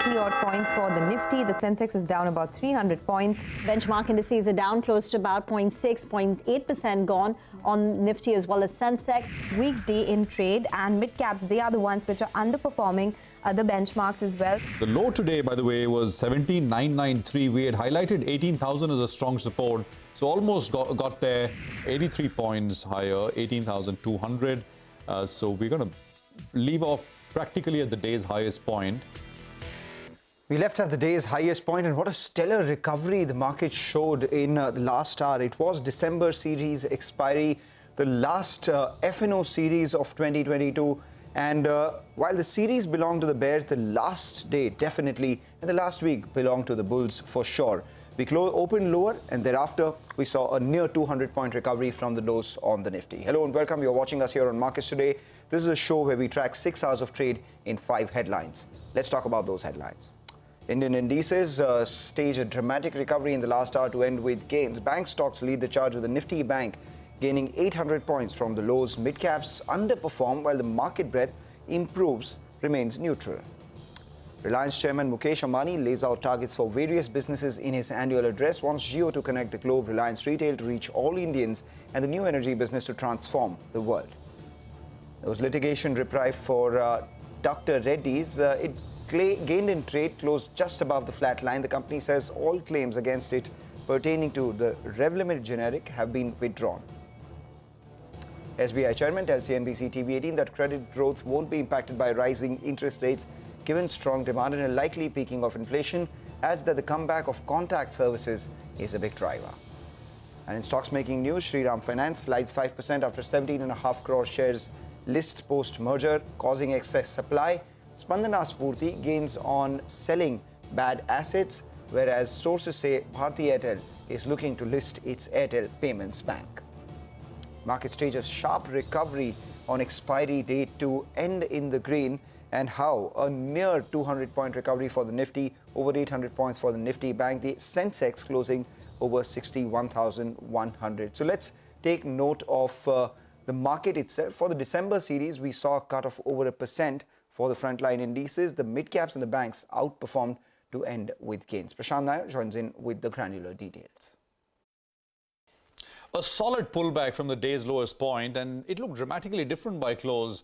Odd points for the Nifty. The Sensex is down about 300 points. Benchmark indices are down close to about 0.6, 0.8% gone on Nifty as well as Sensex. Weekday in trade, and mid-caps, they are the ones which are underperforming the benchmarks as well. The low today, by the way, was 17,993. We had highlighted 18,000 as a strong support. So almost got there, 83 points higher, 18,200. So we're going to leave off practically at the day's highest point. We left at the day's highest point, and what a stellar recovery the market showed in the last hour. It was December series expiry, the last F&O series of 2022. And while the series belonged to the Bears, the last day definitely, and the last week belonged to the Bulls for sure. We opened lower, and thereafter we saw a near 200-point recovery from the lows on the Nifty. Hello and welcome. You're watching us here on Markets Today. This is a show where we track 6 hours of trade in 5 headlines. Let's talk about those headlines. Indian indices stage a dramatic recovery in the last hour to end with gains. Bank stocks lead the charge, with the Nifty Bank gaining 800 points from the lows. Mid-caps underperform while the market breadth improves, remains neutral. Reliance chairman Mukesh Ambani lays out targets for various businesses in his annual address, wants Jio to connect the globe, Reliance Retail to reach all Indians, and the new energy business to transform the world. There was litigation reprieve for Dr. Reddy's. It gained in trade, closed just above the flat line. The company says all claims against it pertaining to the Revlimid generic have been withdrawn. SBI chairman tells CNBC-TV18 that credit growth won't be impacted by rising interest rates given strong demand and a likely peaking of inflation, adds that the comeback of contact services is a big driver. And in stocks making news, Shriram Finance slides 5% after 17.5 crore shares list post-merger, causing excess supply. Spandana Spurti gains on selling bad assets, whereas sources say Bharti Airtel is looking to list its Airtel Payments Bank. Market stage a sharp recovery on expiry date to end in the green, and how a near 200-point recovery for the Nifty, over 800 points for the Nifty Bank, the Sensex closing over 61,100. So let's take note of the market itself. For the December series, we saw a cut of over 1%. For the frontline indices, the mid-caps and the banks outperformed to end with gains. Prashant Nair joins in with the granular details. A solid pullback from the day's lowest point, and it looked dramatically different by close.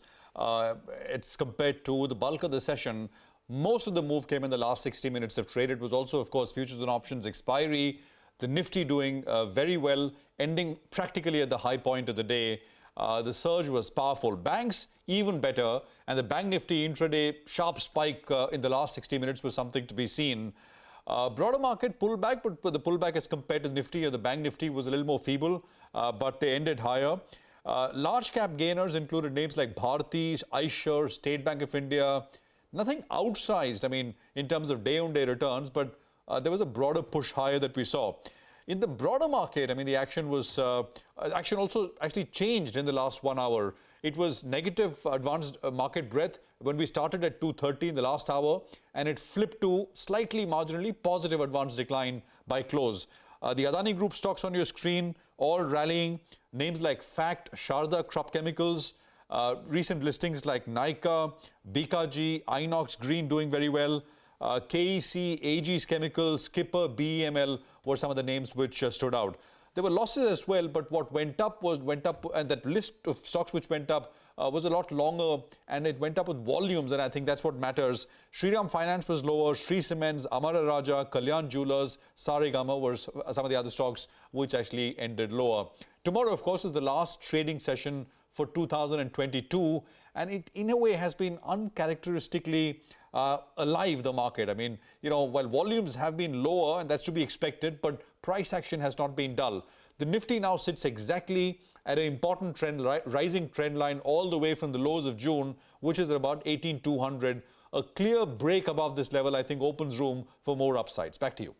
It's compared to the bulk of the session. Most of the move came in the last 60 minutes of trade. It was also, of course, futures and options expiry. The Nifty doing very well, ending practically at the high point of the day. The surge was powerful. Banks even better, and the Bank Nifty intraday sharp spike in the last 60 minutes was something to be seen. Broader market pullback, but the pullback as compared to the Nifty or the Bank Nifty was a little more feeble, but they ended higher. Large cap gainers included names like Bharti, iShares, State Bank of India. Nothing outsized, I mean, in terms of day-on-day returns, but there was a broader push higher that we saw. In the broader market, I mean, the action was action also actually changed in the last 1 hour. It was negative advanced market breadth when we started at 230 in the last hour, and it flipped to slightly marginally positive advanced decline by close. The Adani Group stocks on your screen all rallying. Names like Fact, Sharda Crop Chemicals, recent listings like Nykaa, Bikaji, Inox Green doing very well. KEC, AG's Chemicals, Skipper, BEML were some of the names which stood out. There were losses as well, but what went up, and that list of stocks which went up was a lot longer, and it went up with volumes, and I think that's what matters. Shriram Finance was lower, Shree Cements, Amara Raja, Kalyan Jewelers, Saregama were some of the other stocks which actually ended lower. Tomorrow, of course, is the last trading session for 2022, and it in a way has been uncharacteristically alive, the market. I mean, you know, while volumes have been lower, and that's to be expected, but price action has not been dull. The Nifty now sits exactly at an important rising trend line all the way from the lows of June, which is at about 18,200. A clear break above this level, I think, opens room for more upsides. Back to you.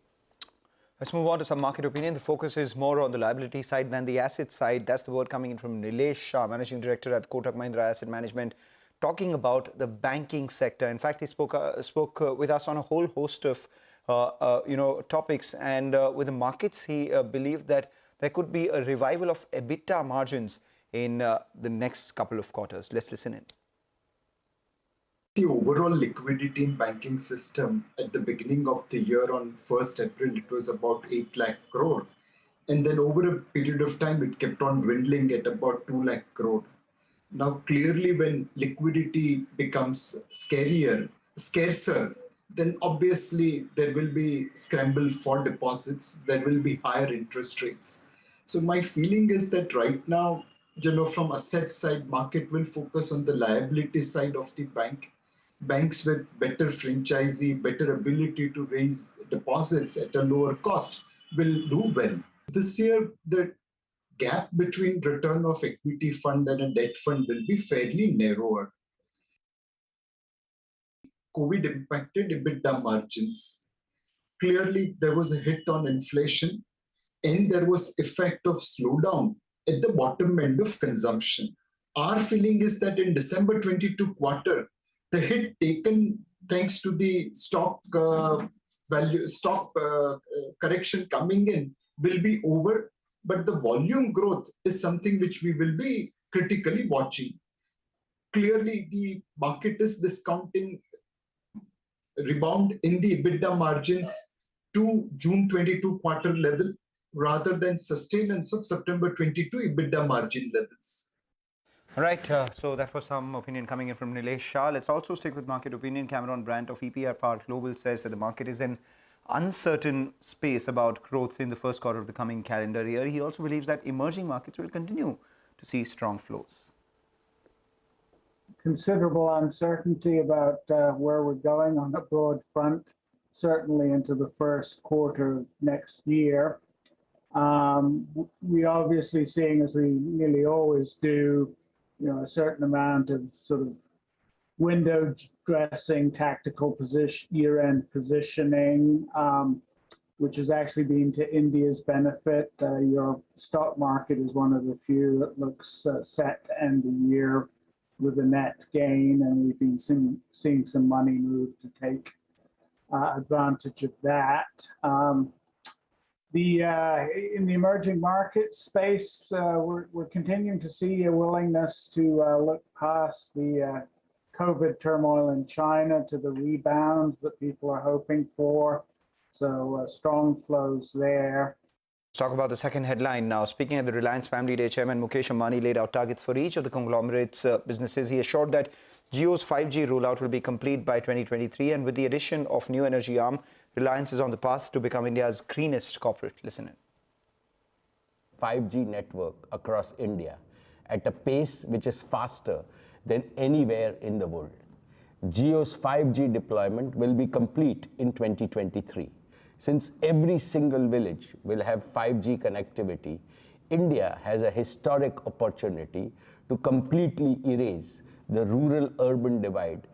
Let's move on to some market opinion. The focus is more on the liability side than the asset side. That's the word coming in from Nilesh Shah, Managing Director at Kotak Mahindra Asset Management, talking about the banking sector. In fact, he spoke with us on a whole host of topics, and with the markets, he believed that there could be a revival of EBITDA margins in the next couple of quarters. Let's listen in. The overall liquidity in banking system at the beginning of the year on 1st April, it was about 8 lakh crore. And then over a period of time, it kept on dwindling at about 2 lakh crore. Now, clearly, when liquidity becomes scarcer, then obviously there will be scramble for deposits, there will be higher interest rates. So my feeling is that right now, from asset side, market will focus on the liability side of the bank. Banks with better franchisee, better ability to raise deposits at a lower cost will do well. This year, the gap between return of equity fund and a debt fund will be fairly narrower. COVID impacted EBITDA margins. Clearly, there was a hit on inflation and there was effect of slowdown at the bottom end of consumption. Our feeling is that in December 22 quarter, the hit taken thanks to the stock correction coming in will be over, but the volume growth is something which we will be critically watching. Clearly, the market is discounting rebound in the EBITDA margins to June 22 quarter level rather than sustenance of September 22 EBITDA margin levels. Right, so that was some opinion coming in from Nilesh Shah. Let's also stick with market opinion. Cameron Brandt of EPR Global says that the market is in uncertain space about growth in the first quarter of the coming calendar year. He also believes that emerging markets will continue to see strong flows. Considerable uncertainty about where we're going on a broad front, certainly into the first quarter of next year. We obviously seeing, as we nearly always do, a certain amount of sort of window dressing, tactical position, year-end positioning, which has actually been to India's benefit. Your stock market is one of the few that looks set to end the year with a net gain, and we've been seeing some money move to take advantage of that. In the emerging market space, we're continuing to see a willingness to look past the COVID turmoil in China to the rebound that people are hoping for. So strong flows there. Let's talk about the second headline now. Speaking at the Reliance Family Day, Chairman Mukesh Ambani laid out targets for each of the conglomerate's businesses. He assured that Jio's 5G rollout will be complete by 2023, and with the addition of new energy arm, Reliance is on the path to become India's greenest corporate. Listen in. 5G network across India at a pace which is faster than anywhere in the world. Jio's 5G deployment will be complete in 2023. Since every single village will have 5G connectivity, India has a historic opportunity to completely erase the rural-urban divide.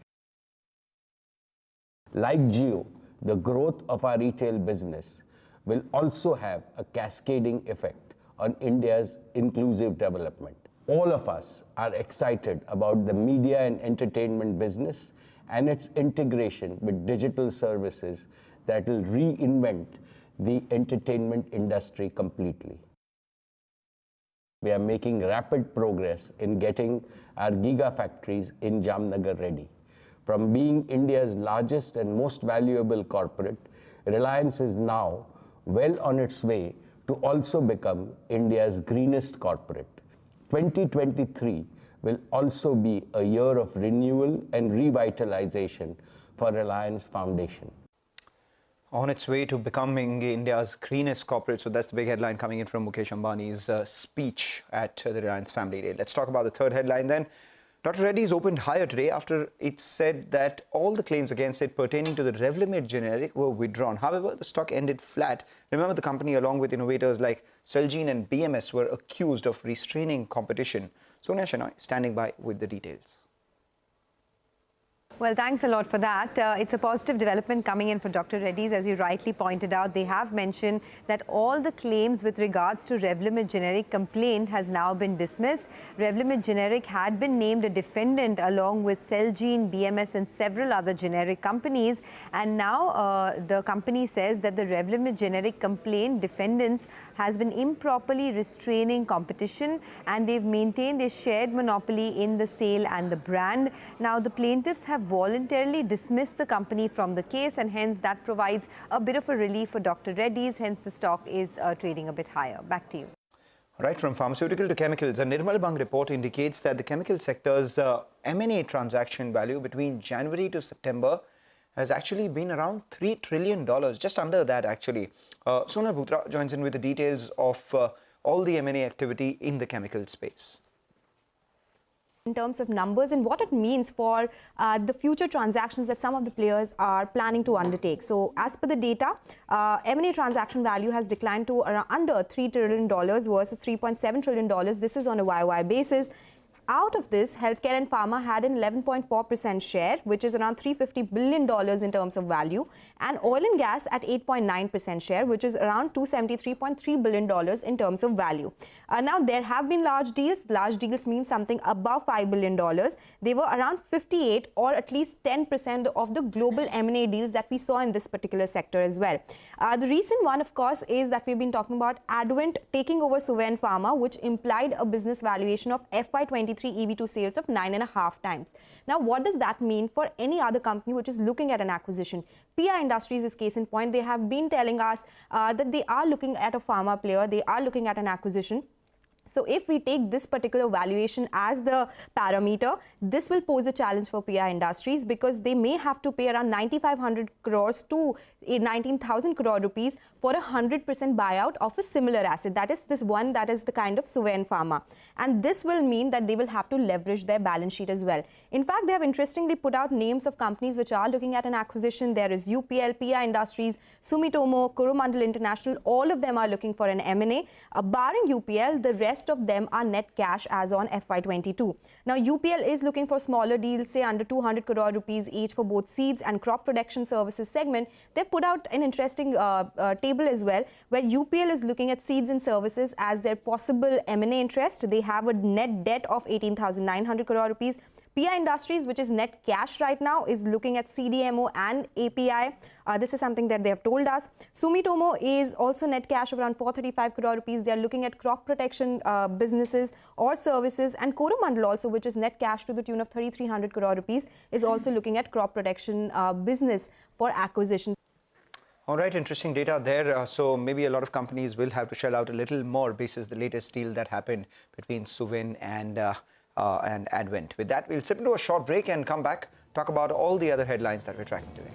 Like Jio, the growth of our retail business will also have a cascading effect on India's inclusive development. All of us are excited about the media and entertainment business and its integration with digital services that will reinvent the entertainment industry completely. We are making rapid progress in getting our gigafactories in Jamnagar ready. From being India's largest and most valuable corporate, Reliance is now well on its way to also become India's greenest corporate. 2023 will also be a year of renewal and revitalization for Reliance Foundation. On its way to becoming India's greenest corporate. So that's the big headline coming in from Mukesh Ambani's speech at the Reliance Family Day. Let's talk about the third headline then. Dr. Reddy's opened higher today after it said that all the claims against it pertaining to the Revlimid generic were withdrawn. However, the stock ended flat. Remember, the company, along with innovators like Celgene and BMS, were accused of restraining competition. Sonia Shenoy standing by with the details. Well, thanks a lot for that. It's a positive development coming in for Dr. Reddy's. As you rightly pointed out, they have mentioned that all the claims with regards to Revlimid generic complaint has now been dismissed. Revlimid generic had been named a defendant along with Celgene, BMS and several other generic companies. And now the company says that the Revlimid generic complaint defendants has been improperly restraining competition, and they've maintained a shared monopoly in the sale and the brand. Now, the plaintiffs have voluntarily dismissed the company from the case, and hence that provides a bit of a relief for Dr. Reddy's. Hence, the stock is trading a bit higher. Back to you. Right, from pharmaceutical to chemicals, a Nirmal Bang report indicates that the chemical sector's M&A transaction value between January to September has actually been around $3 trillion, just under that actually. Sonal Bhutra joins in with the details of all the M&A activity in the chemical space. In terms of numbers and what it means for the future transactions that some of the players are planning to undertake. So as per the data, M&A transaction value has declined to under $3 trillion versus $3.7 trillion. This is on a YOY basis. Out of this, healthcare and pharma had an 11.4% share, which is around $350 billion in terms of value, and oil and gas at 8.9% share, which is around $273.3 billion in terms of value. Now, there have been large deals. Large deals mean something above $5 billion. They were around 58 or at least 10% of the global M&A deals that we saw in this particular sector as well. The recent one, of course, is that we've been talking about Advent taking over Suven Pharma, which implied a business valuation of FY23 EV to sales of 9.5 times. Now, what does that mean for any other company which is looking at an acquisition? PI Industries is case in point. They have been telling us that they are looking at a pharma player, they are looking at an acquisition. So if we take this particular valuation as the parameter, this will pose a challenge for PI Industries because they may have to pay around 9,500 crores to 19,000 crore rupees for a 100% buyout of a similar asset. That is this one that is the kind of Suven Pharma. And this will mean that they will have to leverage their balance sheet as well. In fact, they have interestingly put out names of companies which are looking at an acquisition. There is UPL, PI Industries, Sumitomo, Coromandel International. All of them are looking for an M&A. Barring UPL, the rest of them are net cash as on FY22. Now, UPL is looking for smaller deals, say under 200 crore rupees each for both seeds and crop protection services segment. They've put out an interesting table as well, where UPL is looking at seeds and services as their possible M&A interest. They have a net debt of 18,900 crore rupees. PI Industries, which is net cash right now, is looking at CDMO and API. This is something that they have told us. Sumitomo is also net cash of around 435 crore rupees. They are looking at crop protection businesses or services. And Coromandel also, which is net cash to the tune of 3,300 crore rupees, is also looking at crop protection business for acquisition. All right, interesting data there. So maybe a lot of companies will have to shell out a little more basis the latest deal that happened between Suven and Advent. With that, we'll slip into a short break and come back, talk about all the other headlines that we're tracking today.